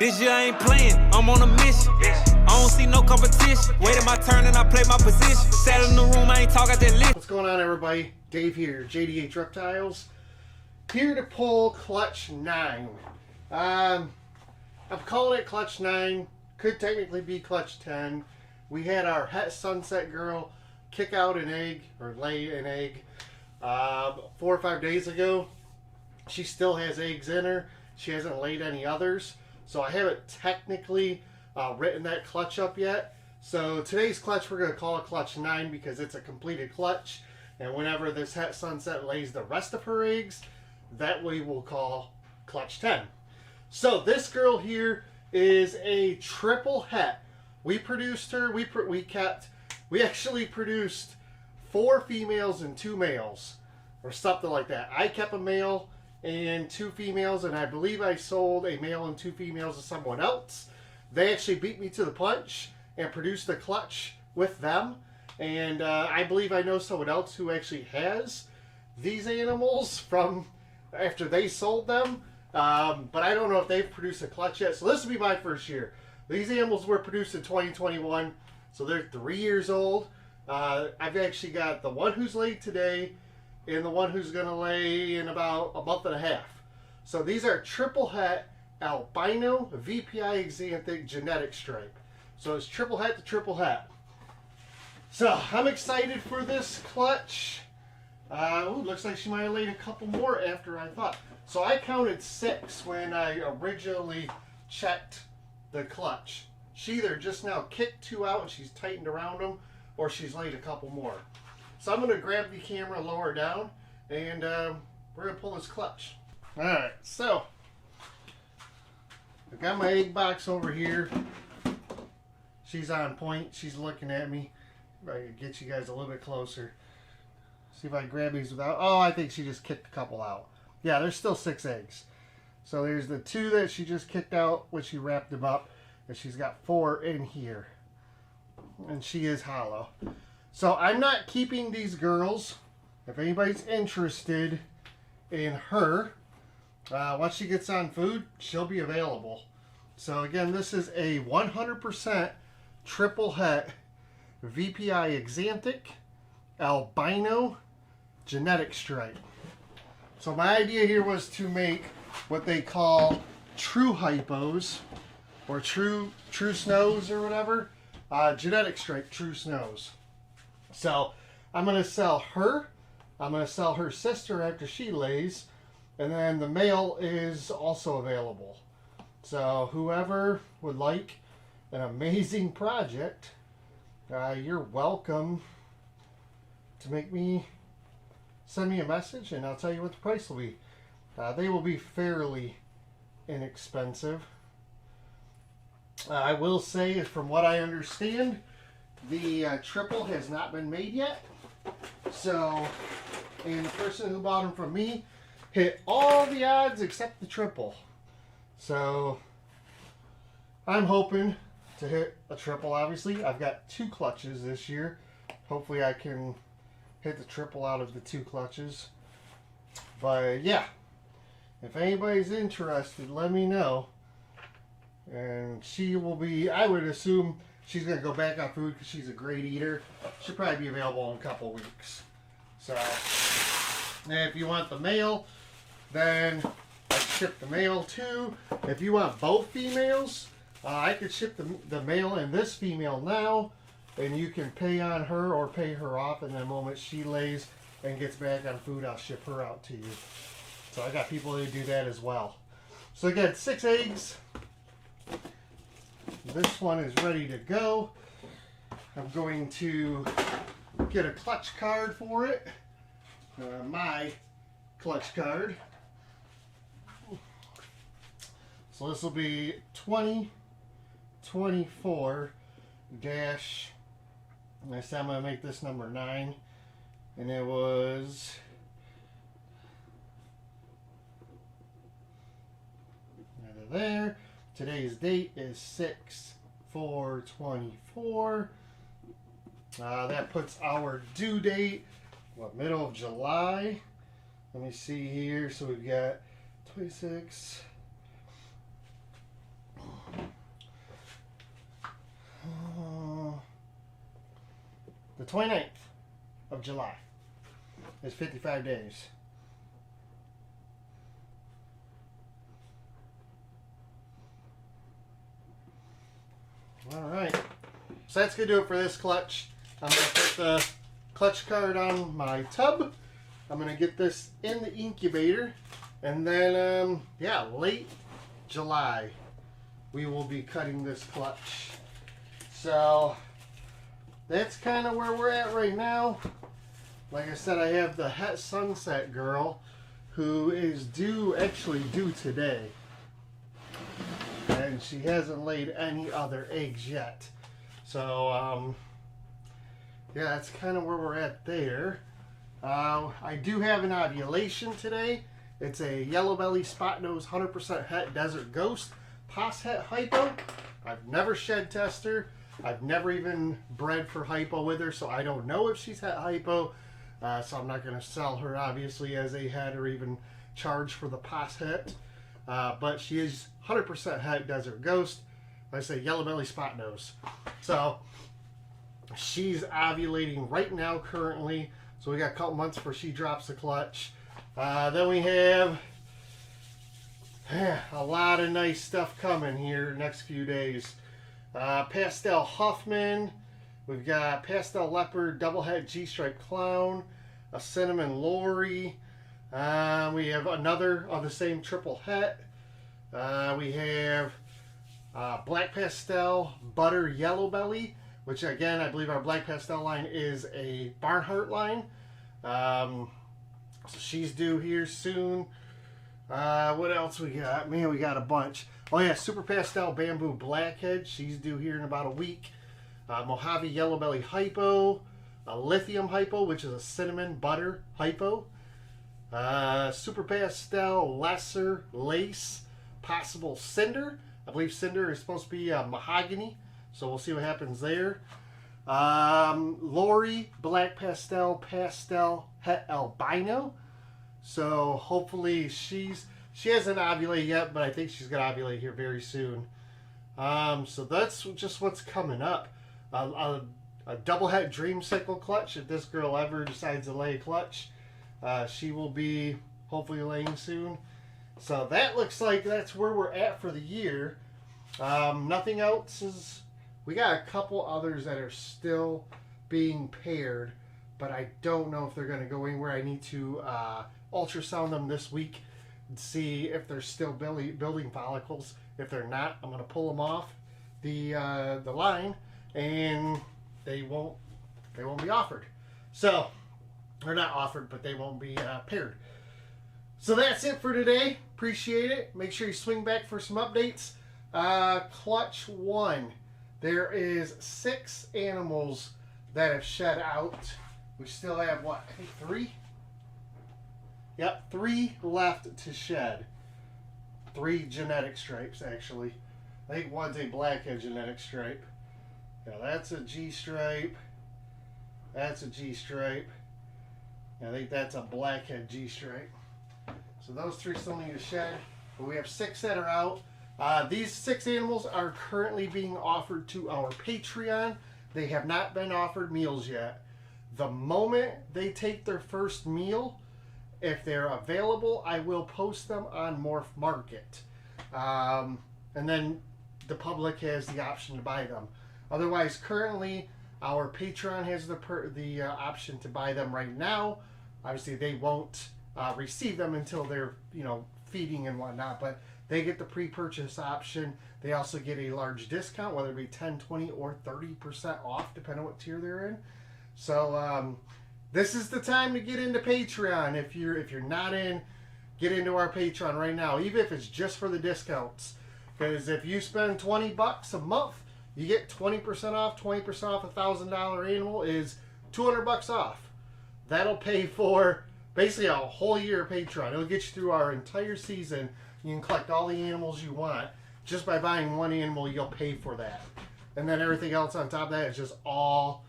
This year I ain't playing, I'm on a mission. I don't see no competition. Waiting my turn and I play my position. Sat in the room, I ain't talk, I just listen. What's going on, everybody? Dave here, JDH Reptiles. Here to pull clutch 9. I'm calling it clutch 9. Could technically be clutch 10. We had our Het Sunset girl kick out an egg, or lay an egg, 4 or 5 days ago. She still has eggs in her. She hasn't laid any others. So I haven't technically written that clutch up yet. So today's clutch we're going to call it clutch 9 because it's a completed clutch. And whenever this Het Sunset lays the rest of her eggs, that we will call clutch 10. So this girl here is a triple het. We produced her. We actually produced 4 females and 2 males, or something like that. I kept a male and 2 females, and I believe I sold a male and 2 females to someone else. They actually beat me to the punch and produced the clutch with them. And I believe I know someone else who actually has these animals from after they sold them. But I don't know if they've produced a clutch yet. So this will be my first year. These animals were produced in 2021. So they're 3 years old. I've actually got the one who's laid today and the one who's going to lay in about a month and a half. So these are triple het albino VPI exanthic genetic stripe. So it's triple het to triple het. So I'm excited for this clutch. Ooh, looks like she might have laid a couple more after I thought. So I counted 6 when I originally checked the clutch. She either just now kicked 2 out and she's tightened around them, or she's laid a couple more. So I'm going to grab the camera, lower it down, and we're going to pull this clutch. Alright, so I've got my egg box over here. She's on point. She's looking at me. If I can get you guys a little bit closer. See if I can grab these without... Oh, I think she just kicked a couple out. Yeah, there's still 6 eggs. So there's the 2 that she just kicked out when she wrapped them up. And she's got 4 in here. And she is hollow. So I'm not keeping these girls. If anybody's interested in her, once she gets on food, she'll be available. So again, this is a 100% triple het VPI exanthic albino genetic stripe. So my idea here was to make what they call true hypos, or true snows or whatever. Genetic stripe true snows. So I'm going to sell her. I'm going to sell her sister after she lays. And then the male is also available. So whoever would like an amazing project, you're welcome to send me a message, and I'll tell you what the price will be. They will be fairly inexpensive. I will say, from what I understand, the triple has not been made yet. So, and the person who bought them from me hit all the odds except the triple. So, I'm hoping to hit a triple, obviously. I've got 2 clutches this year. Hopefully I can hit the triple out of the 2 clutches. But yeah, if anybody's interested, let me know. And she will be, I would assume she's going to go back on food because she's a great eater. She'll probably be available in a couple weeks. So, and if you want the male, then I ship the male too. If you want both females, I could ship the male and this female now, and you can pay on her or pay her off, and the moment she lays and gets back on food, I'll ship her out to you. So I got people who do that as well. So again, 6 eggs. This one is ready to go. I'm going to get a clutch card for it. My clutch card. So this will be 2024 dash. Next time I'm going to make this number 9. And it was... there. Today's date is 6/4/24. That puts our due date, middle of July. Let me see here. So we've got 26. The 29th of July. It's 55 days. Alright. So that's going to do it for this clutch. I'm going to put the clutch card on my tub. I'm going to get this in the incubator. And then, yeah, late July, we will be cutting this clutch. So, that's kind of where we're at right now. Like I said, I have the Het Sunset girl who is actually due today. And she hasn't laid any other eggs yet. So, yeah, that's kind of where we're at there. I do have an ovulation today. It's a yellow belly spot nose 100% het desert ghost pos het hypo. I've never shed test her. I've never even bred for hypo with her, so I don't know if she's het hypo. So I'm not going to sell her obviously as a het or even charge for the pos het. But she is 100% het desert ghost. Like I say, yellow belly spot nose. So she's ovulating right now currently. So we got a couple months before she drops the clutch. Then we have a lot of nice stuff coming here next few days. Pastel Huffman. We've got Pastel Leopard, Double Het G-Stripe Clown, a Cinnamon Lori. We have another of the same triple het. We have Black Pastel Butter Yellow Belly, which again, I believe our Black Pastel line is a Barnhart line. So she's due here soon. What else we got? Man, we got a bunch. Oh yeah, Super Pastel Bamboo Blackhead. She's due here in about a week. Mojave Yellow Belly Hypo. Lithium Hypo, which is a cinnamon butter hypo. Super Pastel Lesser Lace Possible Cinder. I believe Cinder is supposed to be mahogany, so we'll see what happens there. Lori Black Pastel Het Albino. So hopefully she hasn't ovulated yet, but I think she's gonna ovulate here very soon. So that's just what's coming up. A double het Dreamsicle clutch. If this girl ever decides to lay a clutch, she will be hopefully laying soon. So that looks like that's where we're at for the year. Nothing else is. We got a couple others that are still being paired, but I don't know if they're going to go anywhere. I need to ultrasound them this week and see if they're still building follicles. If they're not, I'm going to pull them off the line, and they won't be offered. So, they're not offered, but they won't be paired. So that's it for today. Appreciate it. Make sure you swing back for some updates. Clutch 1. There is 6 animals that have shed out. We still have, what, I think 3? Yep, 3 left to shed. 3 genetic stripes, actually. I think one's a blackhead genetic stripe. Now that's a G-stripe. That's a G-stripe. I think that's a blackhead G-stripe. So those 3 still need to shed. But we have 6 that are out. These 6 animals are currently being offered to our Patreon. They have not been offered meals yet. The moment they take their first meal, if they're available, I will post them on Morph Market. And then the public has the option to buy them. Otherwise, currently, our Patreon has the option to buy them right now. Obviously, they won't receive them until they're, feeding and whatnot, but they get the pre-purchase option. They also get a large discount, whether it be 10, 20, or 30% off, depending on what tier they're in. So this is the time to get into Patreon. If you're not in, get into our Patreon right now, even if it's just for the discounts. Because if you spend $20 a month, you get 20% off. 20% off a $1,000 animal is $200 off. That'll pay for basically a whole year of Patreon. It'll get you through our entire season. You can collect all the animals you want. Just by buying one animal, you'll pay for that. And then everything else on top of that is just all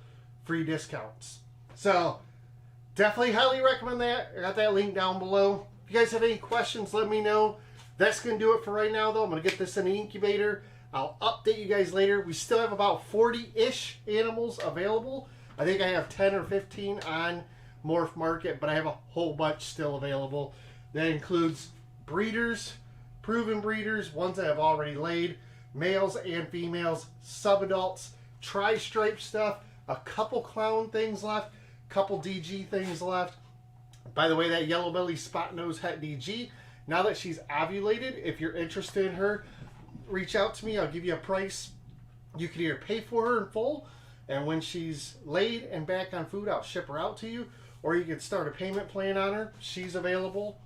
free discounts. So, definitely highly recommend that. I got that link down below. If you guys have any questions, let me know. That's going to do it for right now, though. I'm going to get this in the incubator. I'll update you guys later. We still have about 40-ish animals available. I think I have 10 or 15 on Morph Market, but I have a whole bunch still available. That includes breeders, proven breeders, ones that have already laid, males and females, subadults, tri-stripe stuff, a couple clown things left, couple DG things left. By the way, that yellow belly spot nose het DG, now that she's ovulated, if you're interested in her, reach out to me. I'll give you a price. You can either pay for her in full, and when she's laid and back on food, I'll ship her out to you, or you can start a payment plan on her. She's available.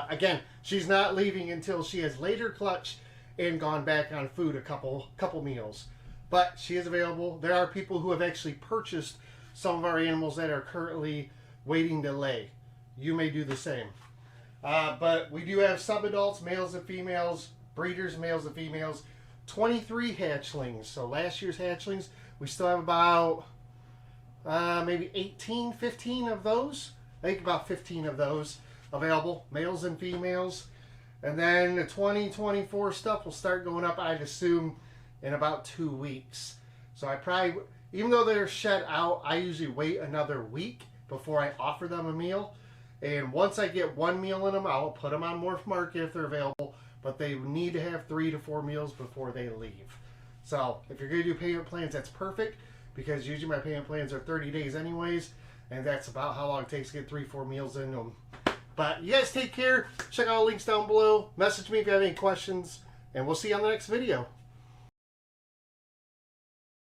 Again, she's not leaving until she has laid her clutch and gone back on food a couple meals. But she is available. There are people who have actually purchased some of our animals that are currently waiting to lay. You may do the same. But we do have subadults, males and females, breeders, males and females, 23 hatchlings. So last year's hatchlings, we still have about maybe 18, 15 of those. I think about 15 of those available, males and females. And then the 2024 stuff will start going up, I'd assume, in about 2 weeks. So I probably, even though they're shed out, I usually wait another week before I offer them a meal. And once I get one meal in them, I'll put them on Morph Market if they're available. But they need to have 3 to 4 meals before they leave. So if you're going to do payment plans, that's perfect, because usually my payment plans are 30 days anyways, and that's about how long it takes to get 3-4 meals in them. But you guys take care. Check out the links down below. Message me if you have any questions, and we'll see you on the next video.